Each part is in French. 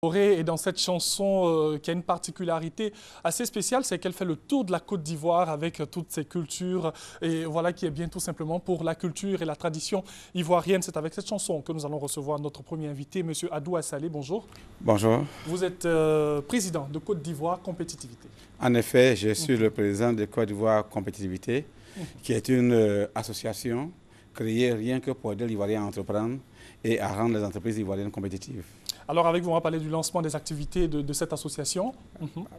Et dans cette chanson qui a une particularité assez spéciale, c'est qu'elle fait le tour de la Côte d'Ivoire avec toutes ses cultures et voilà qui est bien tout simplement pour la culture et la tradition ivoirienne. C'est avec cette chanson que nous allons recevoir notre premier invité, M. Adou Assalé. Bonjour. Bonjour. Vous êtes président de Côte d'Ivoire Compétitivité. En effet, je suis le président de Côte d'Ivoire Compétitivité, qui est une association créée rien que pour aider l'Ivoirien à entreprendre et à rendre les entreprises ivoiriennes compétitives. Alors avec vous, on va parler du lancement des activités de cette association.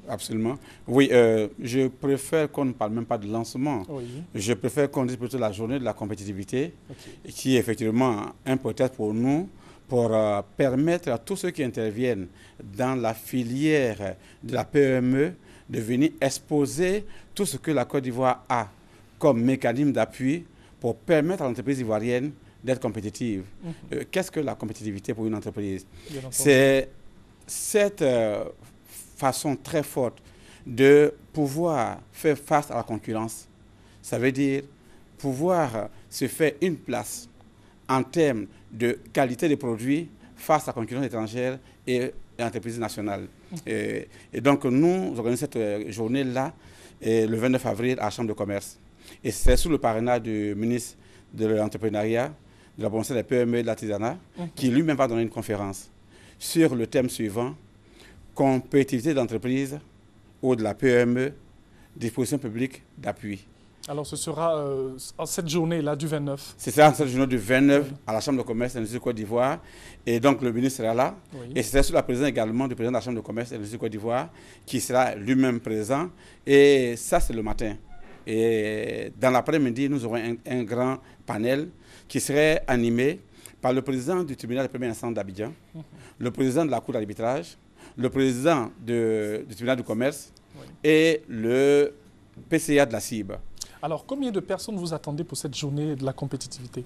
Absolument. Oui, je préfère qu'on ne parle même pas de lancement. Oui. Je préfère qu'on dise plutôt la journée de la compétitivité, qui est effectivement un prétexte pour nous, pour permettre à tous ceux qui interviennent dans la filière de la PME de venir exposer tout ce que la Côte d'Ivoire a comme mécanisme d'appui pour permettre à l'entreprise ivoirienne d'être compétitive. Qu'est-ce que la compétitivité pour une entreprise? C'est cette façon très forte de pouvoir faire face à la concurrence. Ça veut dire pouvoir se faire une place en termes de qualité des produits face à la concurrence étrangère et l'entreprise nationale. Et donc nous organisons cette journée-là le 29 avril à la Chambre de commerce. Et c'est sous le parrainage du ministre de l'entrepreneuriat, de la promotion des PME et de l'artisanat, qui lui-même va donner une conférence sur le thème suivant: compétitivité d'entreprise ou de la PME, disposition publique d'appui. Alors ce sera cette journée-là du 29. C'est ça, cette journée du 29 à la Chambre de commerce de l'Industrie de Côte d'Ivoire. Et donc le ministre sera là. Oui. Et c'est sous la présence également du président de la Chambre de commerce de l'Industrie de Côte d'Ivoire, qui sera lui-même présent. Et ça, c'est le matin. Et dans l'après-midi, nous aurons un grand panel qui serait animé par le président du tribunal de première instance d'Abidjan, le président de la Cour d'arbitrage, le président du tribunal du commerce et le PCA de la CIB. Alors, combien de personnes vous attendez pour cette journée de la compétitivité?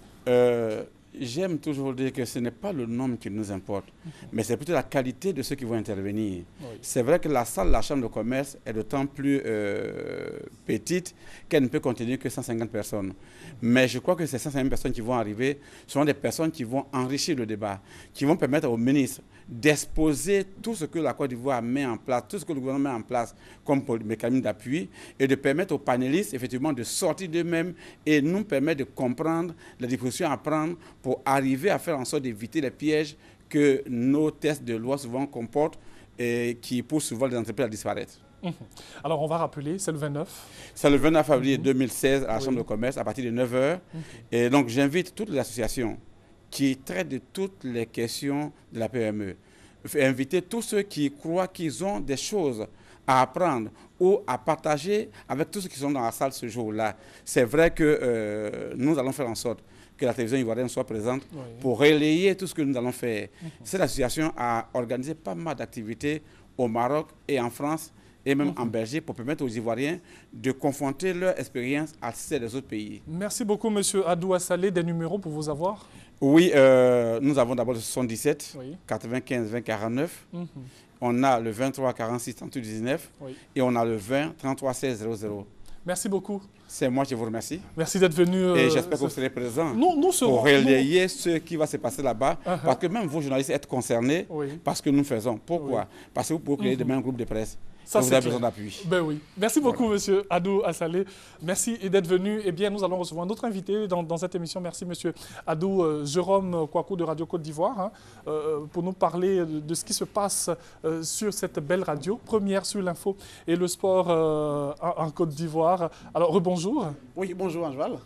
J'aime toujours dire que ce n'est pas le nombre qui nous importe, mais c'est plutôt la qualité de ceux qui vont intervenir. C'est vrai que la salle de la Chambre de commerce est d'autant plus petite qu'elle ne peut contenir que 150 personnes. Mais je crois que ces 150 personnes qui vont arriver seront des personnes qui vont enrichir le débat, qui vont permettre au ministre d'exposer tout ce que la Côte d'Ivoire met en place, tout ce que le gouvernement met en place comme mécanisme d'appui, et de permettre aux panélistes effectivement de sortir d'eux-mêmes et nous permettre de comprendre les dispositions à prendre pour arriver à faire en sorte d'éviter les pièges que nos tests de loi souvent comportent et qui poussent souvent les entreprises à disparaître. Alors on va rappeler, c'est le 29. C'est le 29 avril 2016 à la Chambre de commerce à partir de 9 h. Et donc j'invite toutes les associations qui traitent de toutes les questions de la PME. Inviter tous ceux qui croient qu'ils ont des choses à apprendre ou à partager avec tous ceux qui sont dans la salle ce jour-là. C'est vrai que nous allons faire en sorte que la télévision ivoirienne soit présente pour relayer tout ce que nous allons faire. Cette association a organisé pas mal d'activités au Maroc et en France et même en Belgique pour permettre aux Ivoiriens de confronter leur expérience à celle des autres pays. Merci beaucoup, M. Adou Assalé. Des numéros pour vous avoir? Oui, nous avons d'abord le 77 95 20 49. On a le 23 46 38 19 et on a le 20 33 16 00. Merci beaucoup. C'est moi qui vous remercie. Merci d'être venu. Et j'espère que vous serez présents nous serons, pour relayer ce qui va se passer là-bas. Parce que même vous, journalistes, êtes concernés par ce que nous faisons. Pourquoi? Parce que vous pouvez créer demain un groupe de presse. Ça, vous avez besoin d'appui. Ben oui. Merci beaucoup, Monsieur Adou Assalé. Merci d'être venu. Eh bien, nous allons recevoir un autre invité dans cette émission. Merci, Monsieur Adou, Jérôme Kouakou de Radio Côte d'Ivoire, pour nous parler de ce qui se passe sur cette belle radio, première sur l'info et le sport en Côte d'Ivoire. Alors, rebonjour. Oui, bonjour, Angeval.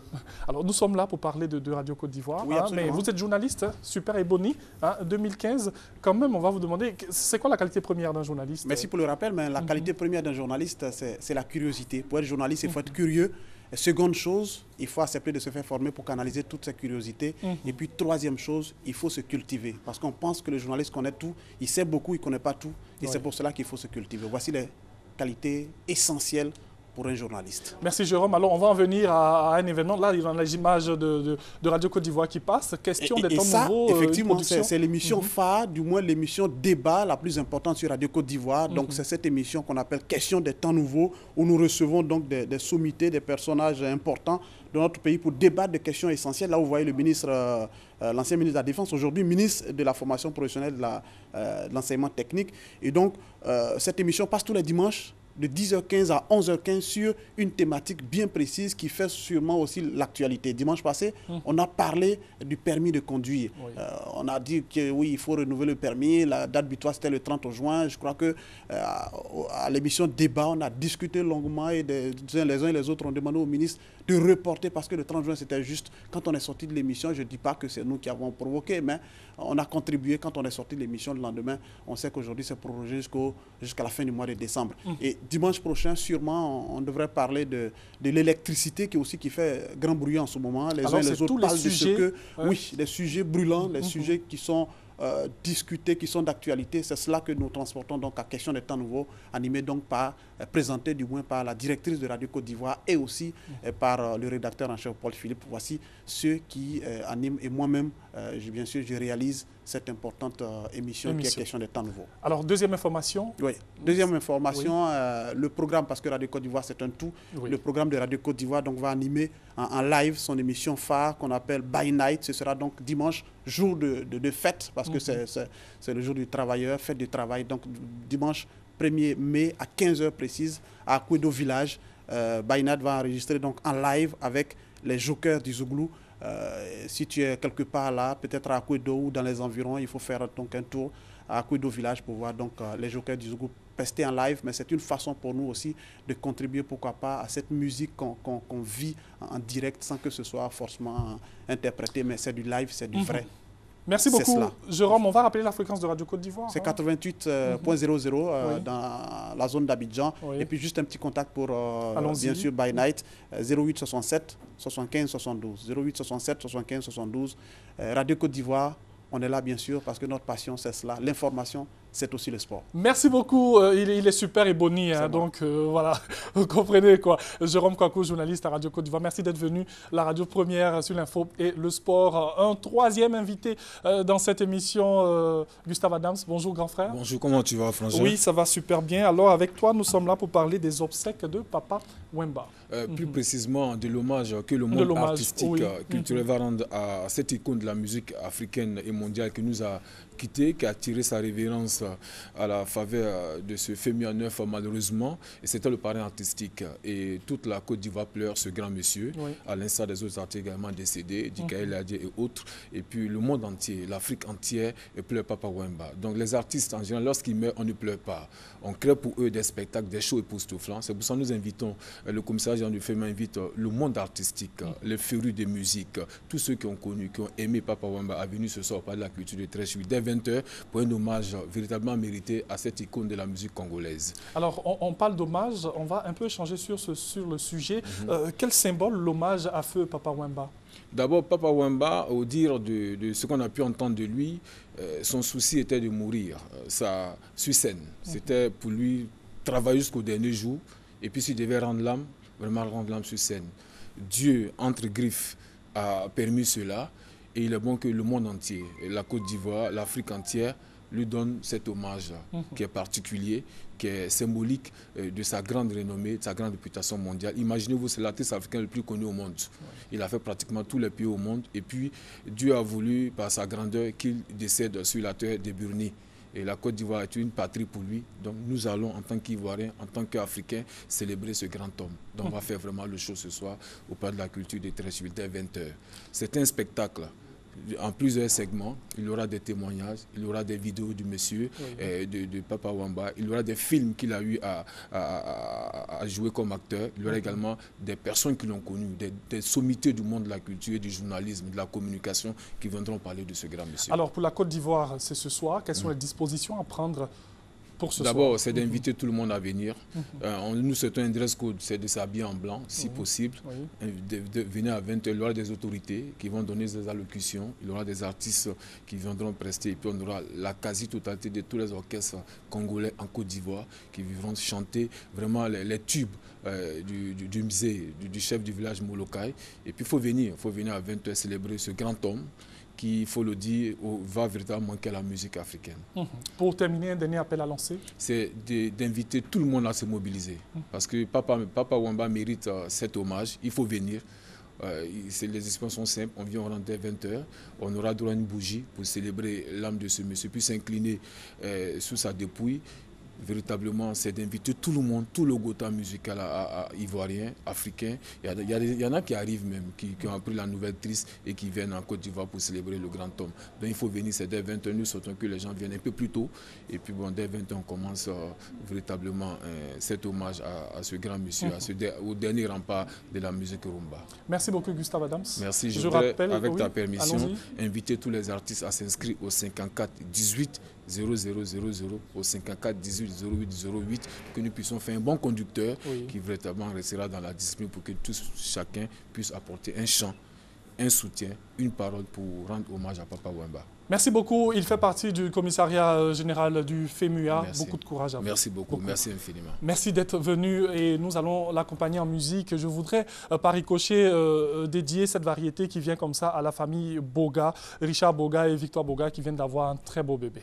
Alors, nous sommes là pour parler de Radio Côte d'Ivoire. Oui, mais vous êtes journaliste, Super Ebony, 2015. Quand même, on va vous demander, c'est quoi la qualité première d'un journaliste? Merci pour le rappel, mais la qualité première d'un journaliste, c'est la curiosité. Pour être journaliste, il faut être curieux. Et seconde chose, il faut accepter de se faire former pour canaliser toute cette curiosité. Et puis troisième chose, il faut se cultiver. Parce qu'on pense que le journaliste connaît tout, il sait beaucoup, il ne connaît pas tout. Et c'est pour cela qu'il faut se cultiver. Voici les qualités essentielles pour un journaliste. Merci Jérôme. Alors on va en venir à un événement. Là, il y a les images de Radio Côte d'Ivoire qui passent. Question des temps nouveaux. Effectivement, c'est l'émission phare, du moins l'émission débat la plus importante sur Radio Côte d'Ivoire. Donc c'est cette émission qu'on appelle Question des temps nouveaux, où nous recevons donc des sommités, des personnages importants de notre pays pour débattre de questions essentielles. Là, vous voyez le ministre, l'ancien ministre de la Défense, aujourd'hui ministre de la formation professionnelle, de l'enseignement technique. Et donc, cette émission passe tous les dimanches de 10h15 à 11h15 sur une thématique bien précise qui fait sûrement aussi l'actualité. Dimanche passé, on a parlé du permis de conduire. Oui. On a dit que oui, il faut renouveler le permis. La date butoir, c'était le 30 juin. Je crois que à l'émission Débat, on a discuté longuement et les uns et les autres ont demandé au ministre de reporter parce que le 30 juin, c'était juste quand on est sorti de l'émission. Je ne dis pas que c'est nous qui avons provoqué, mais on a contribué quand on est sorti de l'émission le lendemain. On sait qu'aujourd'hui, c'est prorogé jusqu'à la fin du mois de décembre. Et dimanche prochain, sûrement, on devrait parler de l'électricité qui fait grand bruit en ce moment. Les uns et les autres parlent de ce que... Oui, des sujets brûlants, des sujets qui sont discutés, qui sont d'actualité. C'est cela que nous transportons donc à Question des temps nouveaux, animé donc présenté du moins par la directrice de Radio Côte d'Ivoire et aussi par le rédacteur en chef Paul Philippe. Voici ceux qui animent et moi-même, bien sûr, je réalise cette importante émission qui est Question des temps nouveaux. Alors, deuxième information. Oui, deuxième information, le programme, parce que Radio Côte d'Ivoire, c'est un tout. Oui. Le programme de Radio Côte d'Ivoire donc, va animer en live son émission phare qu'on appelle By Night. Ce sera donc dimanche, jour de fête, parce que c'est le jour du travailleur, fête du travail. Donc, dimanche 1er mai à 15h précise, à Akwedo Village. By Night va enregistrer donc en live avec les jokers du Zouglou. Si tu es quelque part là, peut-être à Akwedo ou dans les environs, il faut faire donc un tour à Akwedo Village pour voir donc, les jokers du Zouglou prester en live. Mais c'est une façon pour nous aussi de contribuer, pourquoi pas, à cette musique qu'on vit en direct sans que ce soit forcément interprété. Mais c'est du live, c'est du vrai. Merci beaucoup, Jérôme. On va rappeler la fréquence de Radio Côte d'Ivoire. C'est 88.00 dans la zone d'Abidjan. Oui. Et puis juste un petit contact pour, bien sûr, By Night, 08 67 75 72. 08 67 75 72. Radio Côte d'Ivoire, on est là, bien sûr, parce que notre passion, c'est cela. L'information, c'est aussi le sport. Merci beaucoup. Il est super et boni. Hein, donc, voilà, vous comprenez quoi. Jérôme Kwaku, journaliste à Radio Côte d'Ivoire. Merci d'être venu. La radio première sur l'info et le sport. Un troisième invité dans cette émission, Gustave Adams. Bonjour, grand frère. Bonjour, comment tu vas, François? Oui, ça va super bien. Alors, avec toi, nous sommes là pour parler des obsèques de Papa Wemba. Plus précisément, de l'hommage que le monde artistique, culturel va rendre à cette icône de la musique africaine et mondiale qui nous a quitté, qui a tiré sa révérence à la faveur de ce fait mis en œuvre malheureusement. Et c'était le parrain artistique. Et toute la Côte d'Ivoire pleure ce grand monsieur, à l'instar des autres artistes également décédés, Dikaël Adjé et autres. Et puis le monde entier, l'Afrique entière, pleure Papa Wemba. Donc les artistes en général, lorsqu'ils meurent, on ne pleure pas. On crée pour eux des spectacles, des shows époustouflants. C'est pour ça que nous invitons, le commissaire Jean Dufema invite le monde artistique, les férus de musique, tous ceux qui ont connu, qui ont aimé Papa Wemba, à venir ce soir parler de la culture de Treichville dès 20h pour un hommage véritablement mérité à cette icône de la musique congolaise. Alors, on parle d'hommage, on va un peu échanger sur le sujet. Quel symbole l'hommage à feu Papa Wemba? D'abord, Papa Wemba, au dire de ce qu'on a pu entendre de lui, son souci était de mourir sur scène. C'était pour lui travailler jusqu'au dernier jour. Et puis s'il devait rendre l'âme, vraiment rendre l'âme sur scène. Dieu, entre griffes, a permis cela. Et il est bon que le monde entier, la Côte d'Ivoire, l'Afrique entière, lui donne cet hommage qui est particulier, qui est symbolique de sa grande renommée, de sa grande réputation mondiale. Imaginez-vous, c'est l'artiste africain le plus connu au monde. Il a fait pratiquement tous les pays au monde. Et puis, Dieu a voulu, par sa grandeur, qu'il décède sur la terre de Burni. Et la Côte d'Ivoire est une patrie pour lui. Donc nous allons, en tant qu'Ivoiriens, en tant qu'Africains, célébrer ce grand homme. Donc on va faire vraiment le show ce soir au Palais de la Culture de Treichville dès 20h. C'est un spectacle en plusieurs segments. Il y aura des témoignages, il y aura des vidéos du monsieur, de Papa Wemba. Il y aura des films qu'il a eu à jouer comme acteur. Il y aura également des personnes qui l'ont connu, des sommités du monde de la culture, du journalisme, de la communication qui viendront parler de ce grand monsieur. Alors pour la Côte d'Ivoire, c'est ce soir. Quelles sont les dispositions à prendre Pour ce D'abord, soir. c'est d'inviter tout le monde à venir. Nous souhaitons un dress code, c'est de s'habiller en blanc, si possible. Venir à 20h, il y aura des autorités qui vont donner des allocutions, il y aura des artistes qui viendront prester, et puis on aura la quasi-totalité de tous les orchestres congolais en Côte d'Ivoire qui viendront chanter vraiment les tubes du musée, du chef du village Molokai. Et puis il faut venir à 20h célébrer ce grand homme qui, il faut le dire, va véritablement manquer la musique africaine. Pour terminer, un dernier appel à lancer. C'est d'inviter tout le monde à se mobiliser. Parce que Papa Wemba mérite cet hommage. Il faut venir. Les dispositions sont simples. On vient dès 20h. On aura droit à une bougie pour célébrer l'âme de ce monsieur, puis s'incliner sous sa dépouille. Véritablement, c'est d'inviter tout le monde, tout le Gotha musical ivoirien, africain. Il y en a qui arrivent même, qui ont appris la nouvelle triste et qui viennent en Côte d'Ivoire pour célébrer le grand homme. Donc il faut venir, c'est dès 20h. Nous souhaitons que les gens viennent un peu plus tôt. Et puis bon, dès 20h, on commence véritablement cet hommage à ce grand monsieur, au dernier rempart de la musique rumba. Merci beaucoup, Gustave Adams. Merci. Je voudrais, avec ta permission, inviter tous les artistes à s'inscrire au 54 18 0000 au 54 18 08 08 que nous puissions faire un bon conducteur qui véritablement restera dans la discipline pour que chacun puisse apporter un chant, un soutien, une parole pour rendre hommage à Papa Wemba. Merci beaucoup. Il fait partie du commissariat général du FEMUA. Merci. Beaucoup de courage à vous. Merci beaucoup. Merci infiniment. Merci d'être venu et nous allons l'accompagner en musique. Je voudrais, par ricochet, dédier cette variété qui vient comme ça à la famille Boga, Richard Boga et Victoire Boga qui viennent d'avoir un très beau bébé.